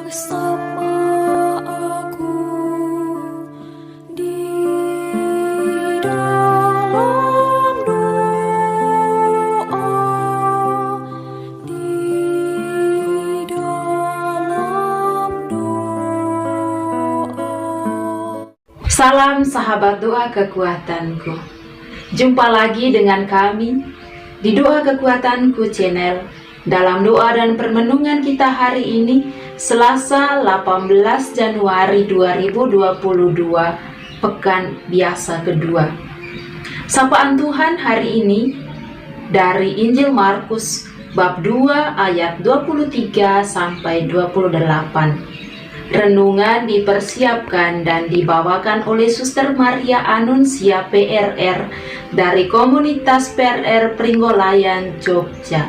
bersama aku di dalam doa, di dalam doa. Salam sahabat doa kekuatanku. Jumpa lagi dengan kami di Doa Kekuatanku channel dalam doa dan permenungan kita hari ini, Selasa 18 Januari 2022, Pekan Biasa kedua. Sapaan Tuhan hari ini dari Injil Markus bab 2 ayat 23 sampai 28. Renungan dipersiapkan dan dibawakan oleh Suster Maria Anuncia PRR dari komunitas PRR Pringgolayan, Jogja,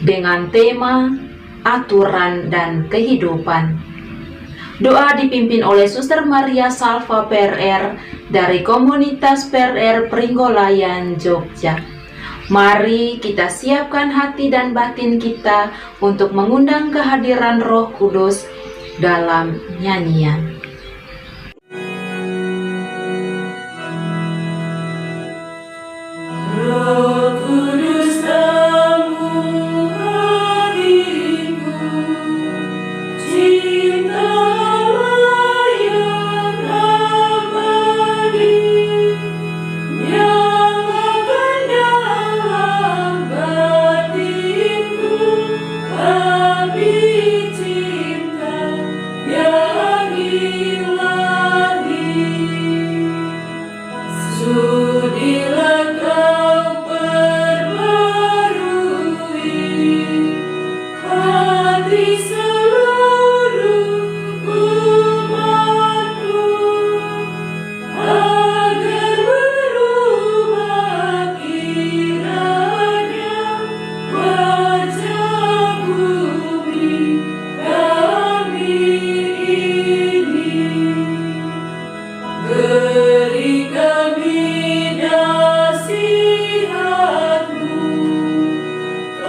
dengan tema aturan dan kehidupan. Doa dipimpin oleh Suster Maria Salva PRR dari komunitas PRR Pringgolayan, Jogja. Mari kita siapkan hati dan batin kita untuk mengundang kehadiran Roh Kudus dalam nyanyian. Roh Kudus tamu hatiku, cintalah yang abadi, nyalakan dalam batinku api cinta yang ilahi. Sudilah kau perbarui hati seluruh umatmu, agar berubah kiranya wajah bumi kami ini. Beri kami nasihat-Mu,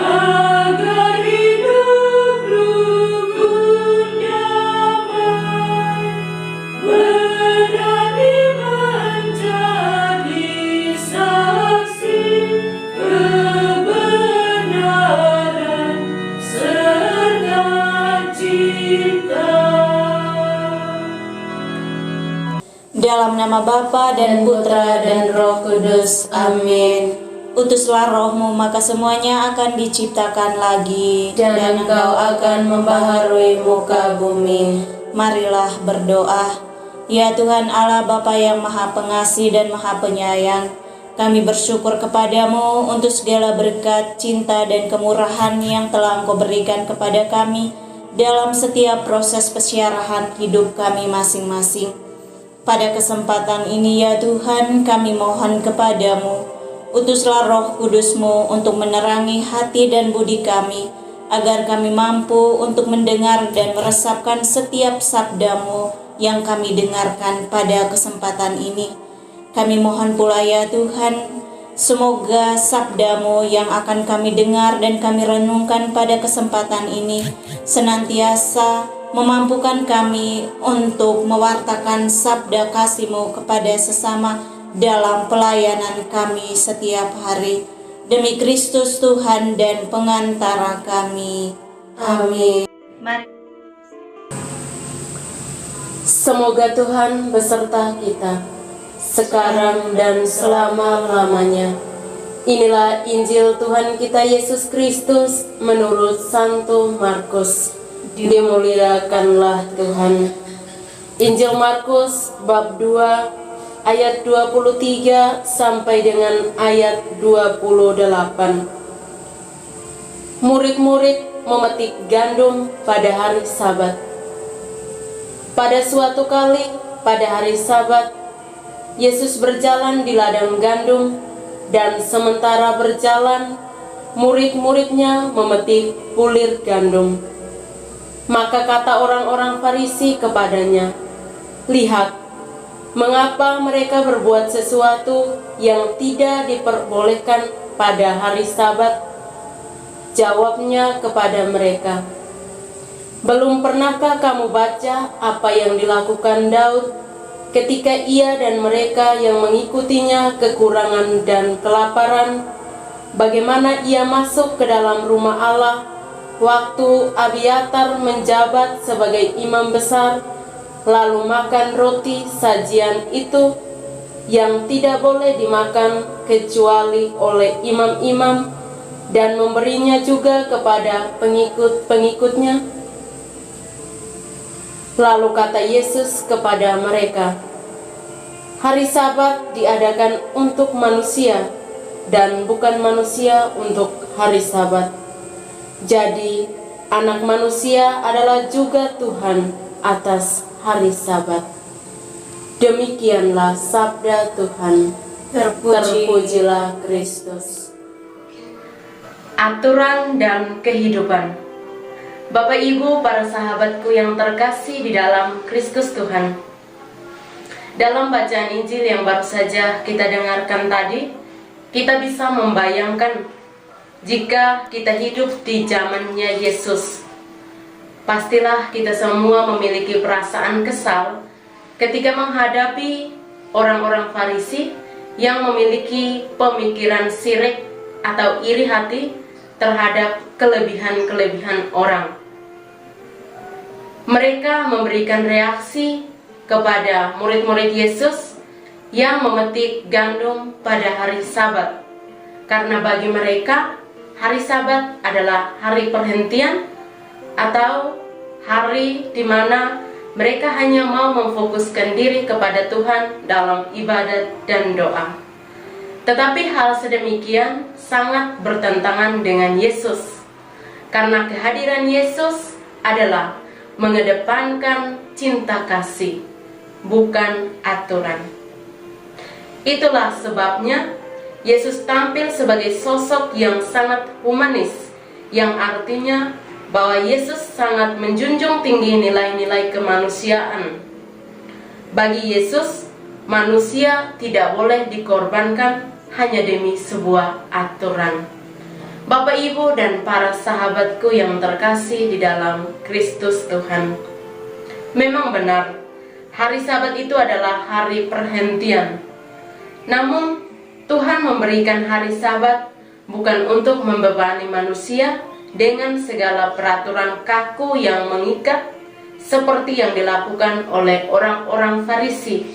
agar hidup rukun damai, berani menjadi saksi kebenaran serta cinta. Dalam nama Bapa dan Putra dan Roh Kudus. Amin. Utuslah Roh-Mu, maka semuanya akan diciptakan lagi, dan Engkau akan membaharui muka bumi. Marilah berdoa. Ya Tuhan Allah Bapa yang Maha Pengasih dan Maha Penyayang, kami bersyukur kepadamu untuk segala berkat, cinta, dan kemurahan yang telah Engkau berikan kepada kami dalam setiap proses persiarahan hidup kami masing-masing. Pada kesempatan ini ya Tuhan, kami mohon kepadamu, utuslah Roh Kudus-Mu untuk menerangi hati dan budi kami, agar kami mampu untuk mendengar dan meresapkan setiap sabda-Mu yang kami dengarkan pada kesempatan ini. Kami mohon pula ya Tuhan, semoga sabda-Mu yang akan kami dengar dan kami renungkan pada kesempatan ini senantiasa memampukan kami untuk mewartakan sabda kasih-Mu kepada sesama dalam pelayanan kami setiap hari. Demi Kristus Tuhan dan pengantara kami. Amin. Semoga Tuhan beserta kita, sekarang dan selama-lamanya. Inilah Injil Tuhan kita Yesus Kristus menurut Santo Markus. Dimuliakanlah Tuhan. Injil Markus bab 2 ayat 23 sampai dengan ayat 28. Murid-murid memetik gandum pada hari Sabat. Pada suatu kali pada hari Sabat, Yesus berjalan di ladang gandum, dan sementara berjalan, murid-muridnya memetik bulir gandum. Maka kata orang-orang Farisi kepadanya, "Lihat, mengapa mereka berbuat sesuatu yang tidak diperbolehkan pada hari Sabat?" Jawabnya kepada mereka, Belum pernahkah kamu baca apa yang dilakukan Daud ketika ia dan mereka yang mengikutinya kekurangan dan kelaparan, bagaimana ia masuk ke dalam rumah Allah waktu Abiatar menjabat sebagai imam besar, lalu makan roti sajian itu yang tidak boleh dimakan kecuali oleh imam-imam, dan memberinya juga kepada pengikut-pengikutnya? Lalu kata Yesus kepada mereka, hari Sabat diadakan untuk manusia, dan bukan manusia untuk hari Sabat. Jadi, Anak Manusia adalah juga Tuhan atas hari Sabat. Demikianlah sabda Tuhan. Terpujilah Kristus. Aturan dan kehidupan. Bapak Ibu, para sahabatku yang terkasih di dalam Kristus Tuhan, dalam bacaan Injil yang baru saja kita dengarkan tadi, kita bisa membayangkan jika kita hidup di zamannya Yesus. Pastilah kita semua memiliki perasaan kesal ketika menghadapi orang-orang Farisi yang memiliki pemikiran sirik atau iri hati terhadap kelebihan-kelebihan orang. Mereka memberikan reaksi kepada murid-murid Yesus yang memetik gandum pada hari Sabat, karena bagi mereka hari Sabat adalah hari perhentian atau hari di mana mereka hanya mau memfokuskan diri kepada Tuhan dalam ibadat dan doa. Tetapi hal sedemikian sangat bertentangan dengan Yesus, karena kehadiran Yesus adalah mengedepankan cinta kasih, bukan aturan. Itulah sebabnya Yesus tampil sebagai sosok yang sangat humanis, yang artinya bahwa Yesus sangat menjunjung tinggi nilai-nilai kemanusiaan. Bagi Yesus, manusia tidak boleh dikorbankan hanya demi sebuah aturan. Bapak, Ibu, dan para sahabatku yang terkasih di dalam Kristus Tuhan, memang benar, hari Sabat itu adalah hari perhentian. Namun, Tuhan memberikan hari Sabat bukan untuk membebani manusia dengan segala peraturan kaku yang mengikat seperti yang dilakukan oleh orang-orang Farisi.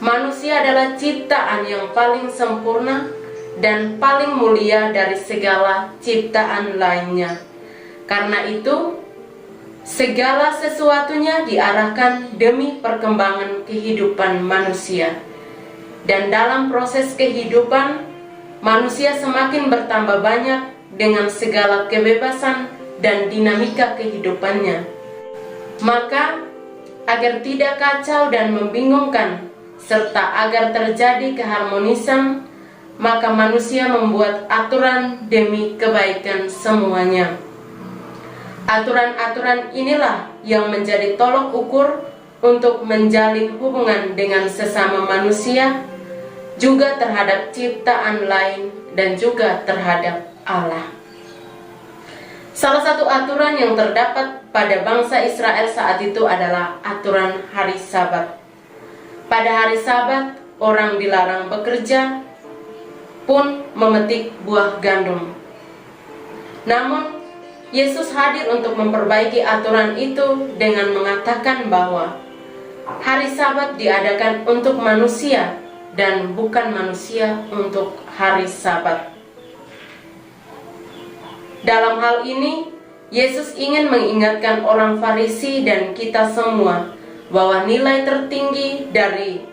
Manusia adalah ciptaan yang paling sempurna dan paling mulia dari segala ciptaan lainnya. Karena itu, segala sesuatunya diarahkan demi perkembangan kehidupan manusia. Dan dalam proses kehidupan, manusia semakin bertambah banyak dengan segala kebebasan dan dinamika kehidupannya. Maka, agar tidak kacau dan membingungkan, serta agar terjadi keharmonisan, maka manusia membuat aturan demi kebaikan semuanya. Aturan-aturan inilah yang menjadi tolok ukur untuk menjalin hubungan dengan sesama manusia, juga terhadap ciptaan lain, dan juga terhadap Allah. Salah satu aturan yang terdapat pada bangsa Israel saat itu adalah aturan hari Sabat. Pada hari Sabat, orang dilarang bekerja pun memetik buah gandum. Namun, Yesus hadir untuk memperbaiki aturan itu dengan mengatakan bahwa hari Sabat diadakan untuk manusia dan bukan manusia untuk hari Sabat. Dalam hal ini, Yesus ingin mengingatkan orang Farisi dan kita semua bahwa nilai tertinggi dari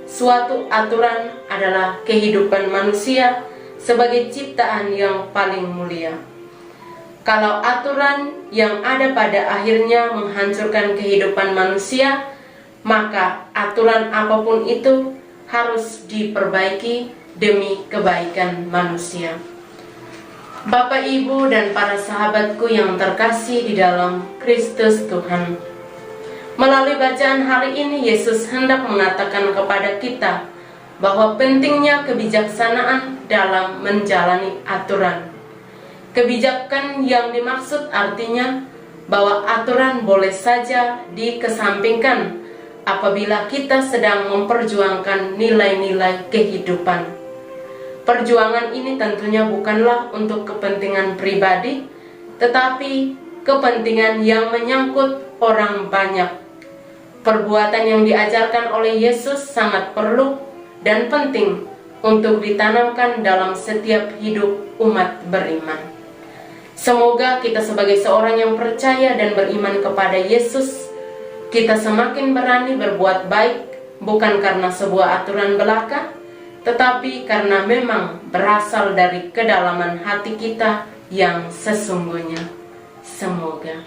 suatu aturan adalah kehidupan manusia sebagai ciptaan yang paling mulia. Kalau aturan yang ada pada akhirnya menghancurkan kehidupan manusia, maka aturan apapun itu harus diperbaiki demi kebaikan manusia. Bapak, Ibu, dan para sahabatku yang terkasih di dalam Kristus Tuhan, melalui bacaan hari ini Yesus hendak mengatakan kepada kita bahwa pentingnya kebijaksanaan dalam menjalani aturan. Kebijakan yang dimaksud artinya bahwa aturan boleh saja dikesampingkan apabila kita sedang memperjuangkan nilai-nilai kehidupan. Perjuangan ini tentunya bukanlah untuk kepentingan pribadi, tetapi kepentingan yang menyangkut orang banyak. Perbuatan yang diajarkan oleh Yesus sangat perlu dan penting untuk ditanamkan dalam setiap hidup umat beriman. Semoga kita sebagai seorang yang percaya dan beriman kepada Yesus, kita semakin berani berbuat baik, bukan karena sebuah aturan belaka, tetapi karena memang berasal dari kedalaman hati kita yang sesungguhnya. Semoga.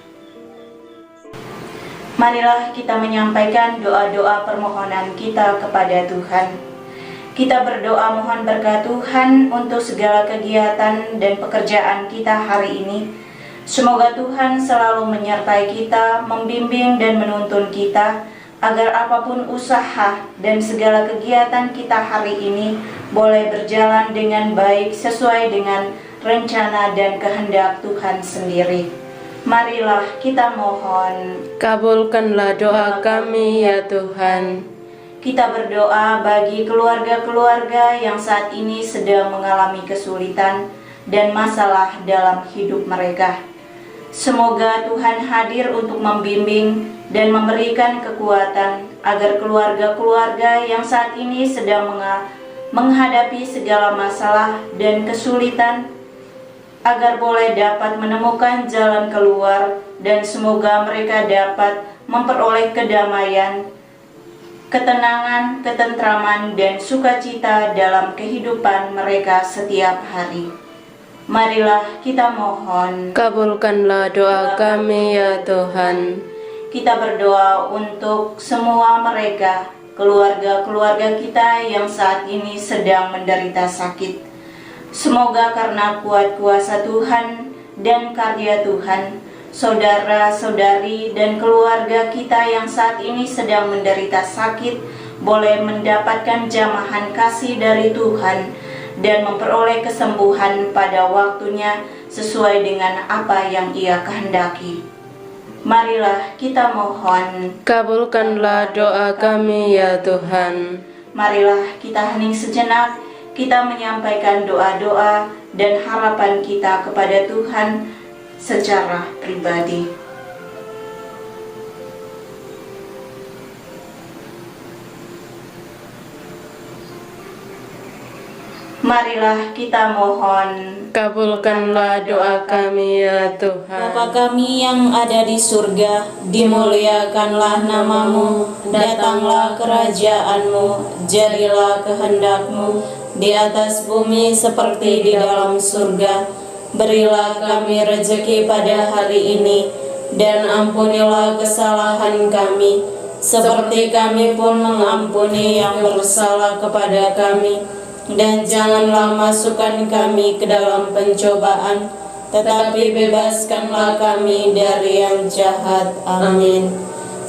Marilah kita menyampaikan doa-doa permohonan kita kepada Tuhan. Kita berdoa mohon berkat Tuhan untuk segala kegiatan dan pekerjaan kita hari ini. Semoga Tuhan selalu menyertai kita, membimbing dan menuntun kita, agar apapun usaha dan segala kegiatan kita hari ini boleh berjalan dengan baik sesuai dengan rencana dan kehendak Tuhan sendiri. Marilah kita mohon. Kabulkanlah doa kami ya Tuhan. Kita berdoa bagi keluarga-keluarga yang saat ini sedang mengalami kesulitan dan masalah dalam hidup mereka. Semoga Tuhan hadir untuk membimbing dan memberikan kekuatan agar keluarga-keluarga yang saat ini sedang menghadapi segala masalah dan kesulitan agar boleh dapat menemukan jalan keluar, dan semoga mereka dapat memperoleh kedamaian, ketenangan, ketentraman, dan sukacita dalam kehidupan mereka setiap hari. Marilah kita mohon. Kabulkanlah doa kami ya Tuhan. Kita berdoa untuk semua mereka, keluarga-keluarga kita yang saat ini sedang menderita sakit. Semoga karena kuat kuasa Tuhan dan karya Tuhan, saudara-saudari dan keluarga kita yang saat ini sedang menderita sakit boleh mendapatkan jamahan kasih dari Tuhan dan memperoleh kesembuhan pada waktunya sesuai dengan apa yang Ia kehendaki. Marilah kita mohon. Kabulkanlah doa kami ya Tuhan. Marilah kita hening sejenak, kita menyampaikan doa-doa dan harapan kita kepada Tuhan secara pribadi. Marilah kita mohon. Kabulkanlah doa kami ya Tuhan. Bapa kami yang ada di surga, dimuliakanlah namamu, datanglah kerajaan-Mu, jadilah kehendak-Mu di atas bumi seperti di dalam surga. Berilah kami rezeki pada hari ini, dan ampunilah kesalahan kami, seperti kami pun mengampuni yang bersalah kepada kami. Dan janganlah masukkan kami ke dalam pencobaan, tetapi bebaskanlah kami dari yang jahat. Amin.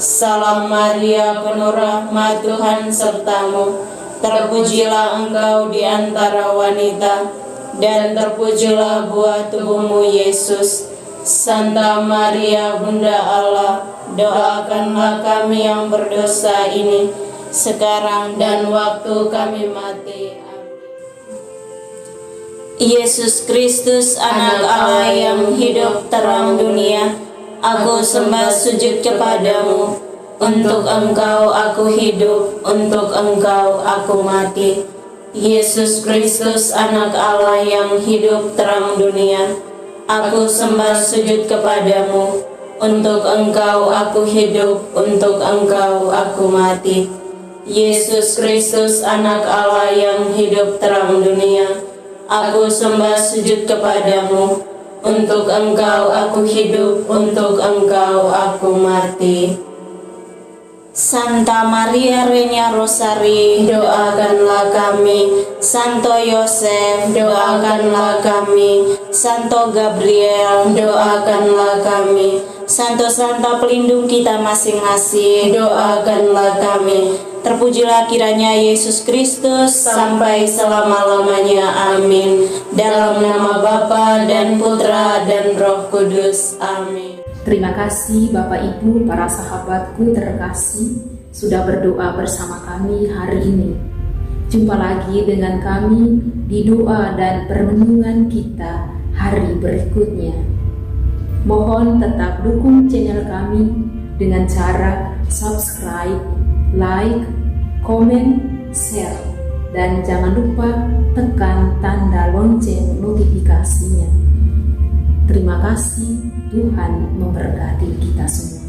Salam Maria, penuh rahmat, Tuhan sertamu. Terpujilah engkau di antara wanita, dan terpujilah buah tubuhmu Yesus. Santa Maria, Bunda Allah, doakanlah kami yang berdosa ini, sekarang dan waktu kami mati. Yesus Kristus, anak Allah yang hidup terang dunia, aku sembah sujud kepadamu. Untuk Engkau aku hidup, untuk Engkau aku mati. Yesus Kristus, anak Allah yang hidup terang dunia, aku sembah sujud kepadamu. Untuk Engkau aku hidup, untuk Engkau aku mati. Yesus Kristus, anak Allah yang hidup terang dunia, aku sembah sujud kepadamu. Untuk Engkau aku hidup, untuk Engkau aku mati. Santa Maria Regna Rosari, doakanlah kami. Santo Yosef, doakanlah kami. Santo Gabriel, doakanlah kami. Santo-santa pelindung kita masing-masing, doakanlah kami. Terpujilah kiranya Yesus Kristus sampai selama-lamanya. Amin. Dalam nama Bapa dan Putra dan Roh Kudus. Amin. Terima kasih Bapak Ibu, para sahabatku terkasih, sudah berdoa bersama kami hari ini. Jumpa lagi dengan kami di doa dan permenungan kita hari berikutnya. Mohon tetap dukung channel kami dengan cara subscribe, like, komen, share, dan jangan lupa tekan tanda lonceng notifikasinya. Terima kasih, Tuhan memberkati kita semua.